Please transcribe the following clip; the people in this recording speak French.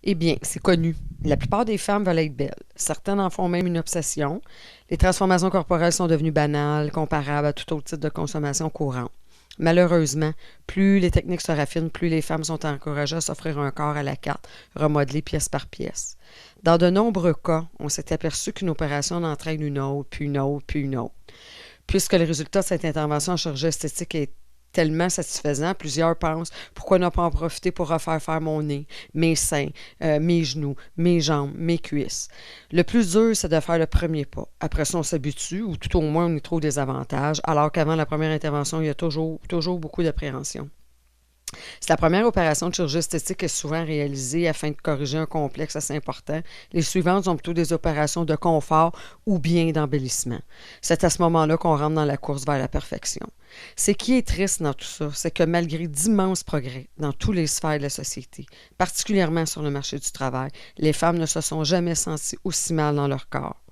Eh bien, c'est connu. La plupart des femmes veulent être belles. Certaines en font même une obsession. Les transformations corporelles sont devenues banales, comparables à tout autre type de consommation courante. Malheureusement, plus les techniques se raffinent, plus les femmes sont encouragées à s'offrir un corps à la carte, remodelé pièce par pièce. Dans de nombreux cas, on s'est aperçu qu'une opération en entraîne une autre, puis une autre, puis une autre. Puisque le résultat de cette intervention en chirurgie esthétique est tellement satisfaisant, plusieurs pensent pourquoi ne pas en profiter pour refaire faire mon nez, mes seins, mes genoux, mes jambes, mes cuisses. Le plus dur, c'est de faire le premier pas. Après ça, on s'habitue ou tout au moins on y trouve des avantages, alors qu'avant la première intervention, il y a toujours beaucoup d'appréhension. C'est la première opération de chirurgie esthétique est souvent réalisée afin de corriger un complexe assez important. Les suivantes sont plutôt des opérations de confort ou bien d'embellissement. C'est à ce moment-là qu'on rentre dans la course vers la perfection. Ce qui est triste dans tout ça, c'est que malgré d'immenses progrès dans tous les sphères de la société, particulièrement sur le marché du travail, les femmes ne se sont jamais senties aussi mal dans leur corps.